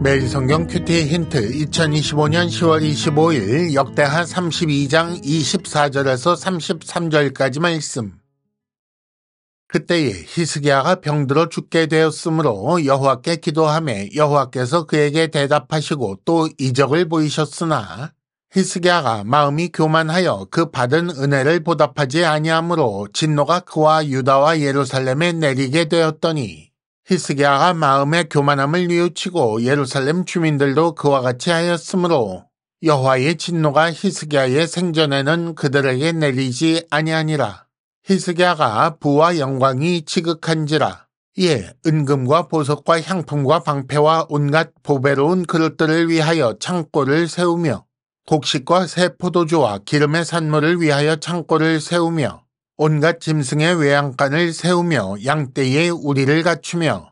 매일 성경 큐티 힌트 2025년 10월 25일 역대하 32장 24절에서 33절까지 말씀. 그때에 히스기야가 병들어 죽게 되었으므로 여호와께 기도하매 여호와께서 그에게 대답하시고 또 이적을 보이셨으나 히스기야가 마음이 교만하여 그 받은 은혜를 보답하지 아니하므로 진노가 그와 유다와 예루살렘에 내리게 되었더니 히스기야가 마음의 교만함을 뉘우치고 예루살렘 주민들도 그와 같이 하였으므로 여호와의 진노가 히스기야의 생전에는 그들에게 내리지 아니하니라. 히스기야가 부와 영광이 지극한지라. 이에 은금과 보석과 향품과 방패와 온갖 보배로운 그릇들을 위하여 창고를 세우며 곡식과 새 포도주와 기름의 산물을 위하여 창고를 세우며 온갖 짐승의 외양간을 세우며 양떼의 우리를 갖추며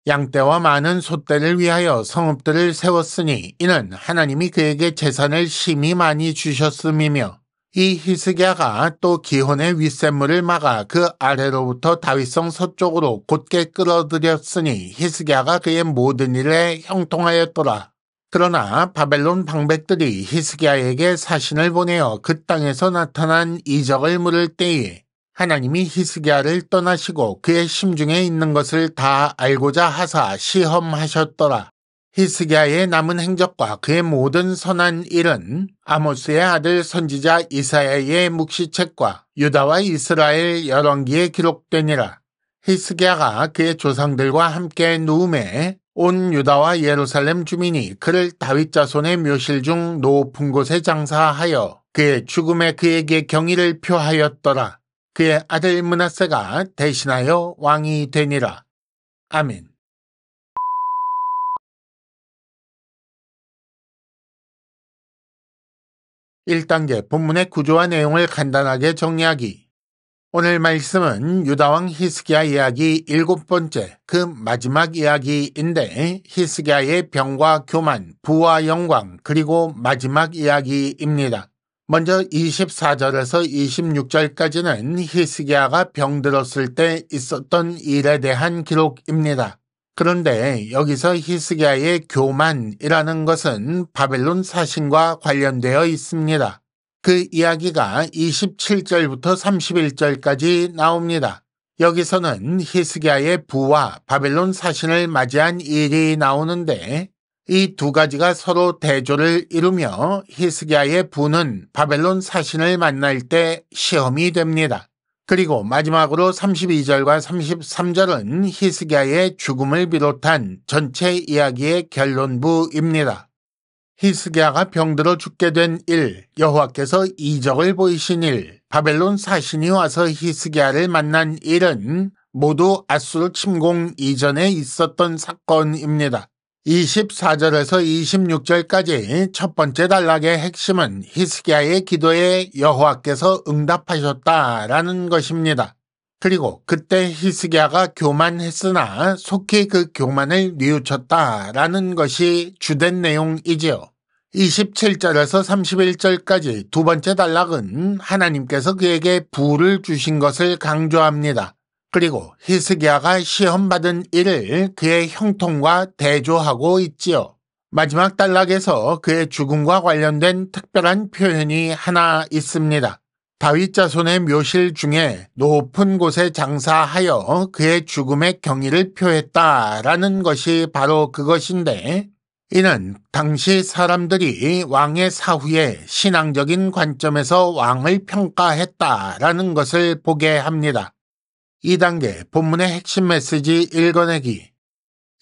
양떼와 많은 소떼를 위하여 성읍들을 세웠으니 이는 하나님이 그에게 재산을 심히 많이 주셨음이며 이 히스기야가 또 기혼의 윗샘물을 막아 그 아래로부터 다윗성 서쪽으로 곧게 끌어들였으니 히스기야가 그의 모든 일에 형통하였더라. 그러나 바벨론 방백들이 히스기야에게 사신을 보내어 그 땅에서 나타난 이적을 물을 때에 하나님이 히스기야를 떠나시고 그의 심중에 있는 것을 다 알고자 하사 시험하셨더라. 히스기야의 남은 행적과 그의 모든 선한 일은 아모스의 아들 선지자 이사야의 묵시책과 유다와 이스라엘 열왕기에 기록되니라. 히스기야가 그의 조상들과 함께 누움에 온 유다와 예루살렘 주민이 그를 다윗 자손의 묘실 중 높은 곳에 장사하여 그의 죽음에 그에게 경의를 표하였더라. 그의 아들 므낫세가 대신하여 왕이 되니라. 아멘. 1단계 본문의 구조와 내용을 간단하게 정리하기. 오늘 말씀은 유다왕 히스기야 이야기 7번째, 그 마지막 이야기인데 히스기야의 병과 교만, 부와 영광, 그리고 마지막 이야기입니다. 먼저 24절에서 26절까지는 히스기야가 병들었을 때 있었던 일에 대한 기록입니다. 그런데 여기서 히스기야의 교만이라는 것은 바벨론 사신과 관련되어 있습니다. 그 이야기가 27절부터 31절까지 나옵니다. 여기서는 히스기야의 부와 바벨론 사신을 맞이한 일이 나오는데 이 두 가지가 서로 대조를 이루며 히스기야의 부는 바벨론 사신을 만날 때 시험이 됩니다. 그리고 마지막으로 32절과 33절은 히스기야의 죽음을 비롯한 전체 이야기의 결론부입니다. 히스기야가 병들어 죽게 된 일, 여호와께서 이적을 보이신 일, 바벨론 사신이 와서 히스기야를 만난 일은 모두 아수르 침공 이전에 있었던 사건입니다. 24절에서 26절까지 첫 번째 단락의 핵심은 히스기야의 기도에 여호와께서 응답하셨다라는 것입니다. 그리고 그때 히스기야가 교만했으나 속히 그 교만을 뉘우쳤다라는 것이 주된 내용이지요. 27절에서 31절까지 두 번째 단락은 하나님께서 그에게 부를 주신 것을 강조합니다. 그리고 히스기야가 시험받은 일을 그의 형통과 대조하고 있지요. 마지막 단락에서 그의 죽음과 관련된 특별한 표현이 하나 있습니다. 다윗 자손의 묘실 중에 높은 곳에 장사하여 그의 죽음의 경의를 표했다라는 것이 바로 그것인데 이는 당시 사람들이 왕의 사후에 신앙적인 관점에서 왕을 평가했다라는 것을 보게 합니다. 2단계 본문의 핵심 메시지 읽어내기.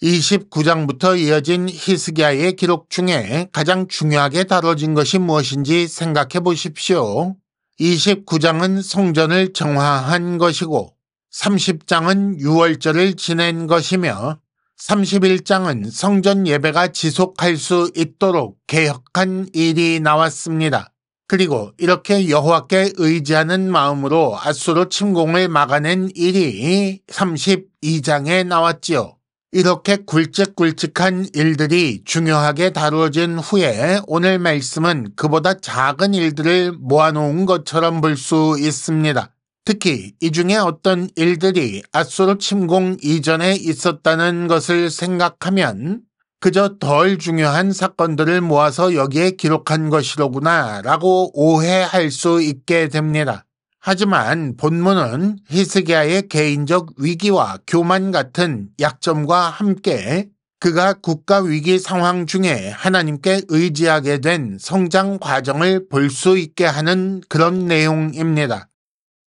29장부터 이어진 히스기야의 기록 중에 가장 중요하게 다뤄진 것이 무엇인지 생각해 보십시오. 29장은 성전을 정화한 것이고 30장은 유월절을 지낸 것이며 31장은 성전 예배가 지속할 수 있도록 개혁한 일이 나왔습니다. 그리고 이렇게 여호와께 의지하는 마음으로 아수르 침공을 막아낸 일이 32장에 나왔지요. 이렇게 굵직굵직한 일들이 중요하게 다루어진 후에 오늘 말씀은 그보다 작은 일들을 모아놓은 것처럼 볼 수 있습니다. 특히 이 중에 어떤 일들이 아수르 침공 이전에 있었다는 것을 생각하면 그저 덜 중요한 사건들을 모아서 여기에 기록한 것이로구나 라고 오해할 수 있게 됩니다. 하지만 본문은 히스기야의 개인적 위기와 교만 같은 약점과 함께 그가 국가 위기 상황 중에 하나님께 의지하게 된 성장 과정을 볼 수 있게 하는 그런 내용입니다.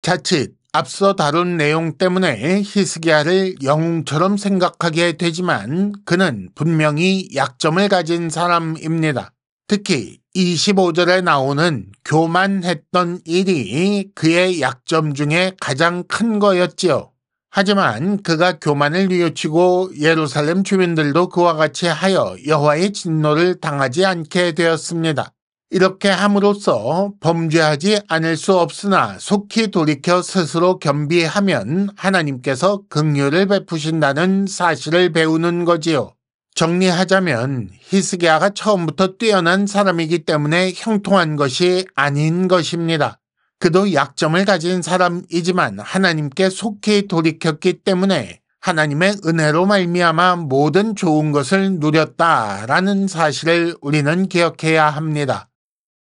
자칫 앞서 다룬 내용 때문에 히스기야를 영웅처럼 생각하게 되지만 그는 분명히 약점을 가진 사람입니다. 특히 25절에 나오는 교만했던 일이 그의 약점 중에 가장 큰 거였지요. 하지만 그가 교만을 뉘우치고 예루살렘 주민들도 그와 같이 하여 여호와의 진노를 당하지 않게 되었습니다. 이렇게 함으로써 범죄하지 않을 수 없으나 속히 돌이켜 스스로 겸비하면 하나님께서 긍휼을 베푸신다는 사실을 배우는 거지요. 정리하자면 히스기야가 처음부터 뛰어난 사람이기 때문에 형통한 것이 아닌 것입니다. 그도 약점을 가진 사람이지만 하나님께 속히 돌이켰기 때문에 하나님의 은혜로 말미암아 모든 좋은 것을 누렸다라는 사실을 우리는 기억해야 합니다.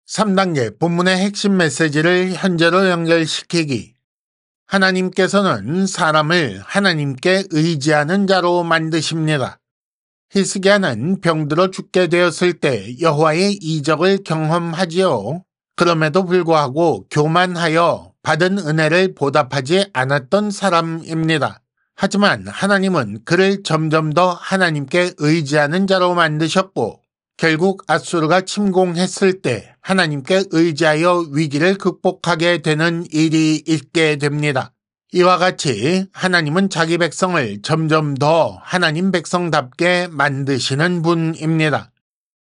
3단계 본문의 핵심 메시지를 현재로 연결시키기. 하나님께서는 사람을 하나님께 의지하는 자로 만드십니다. 히스기야는 병들어 죽게 되었을 때 여호와의 이적을 경험하지요. 그럼에도 불구하고 교만하여 받은 은혜를 보답하지 않았던 사람입니다. 하지만 하나님은 그를 점점 더 하나님께 의지하는 자로 만드셨고 결국 앗수르가 침공했을 때 하나님께 의지하여 위기를 극복하게 되는 일이 있게 됩니다. 이와 같이 하나님은 자기 백성을 점점 더 하나님 백성답게 만드시는 분입니다.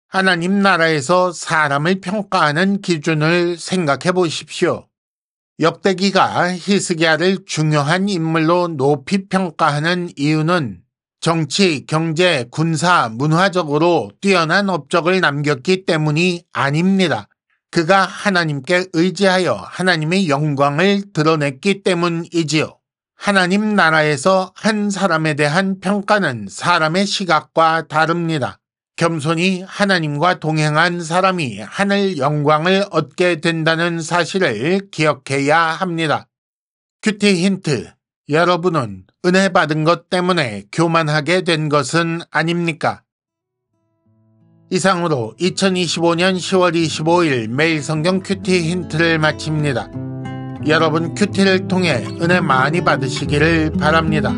하나님 나라에서 사람을 평가하는 기준을 생각해 보십시오. 역대기가 히스기야를 중요한 인물로 높이 평가하는 이유는 정치, 경제, 군사, 문화적으로 뛰어난 업적을 남겼기 때문이 아닙니다. 그가 하나님께 의지하여 하나님의 영광을 드러냈기 때문이지요. 하나님 나라에서 한 사람에 대한 평가는 사람의 시각과 다릅니다. 겸손히 하나님과 동행한 사람이 하늘 영광을 얻게 된다는 사실을 기억해야 합니다. 큐티 힌트. 여러분은 은혜 받은 것 때문에 교만하게 된 것은 아닙니까? 이상으로 2025년 10월 25일 매일 성경 큐티 힌트를 마칩니다. 여러분 큐티를 통해 은혜 많이 받으시기를 바랍니다.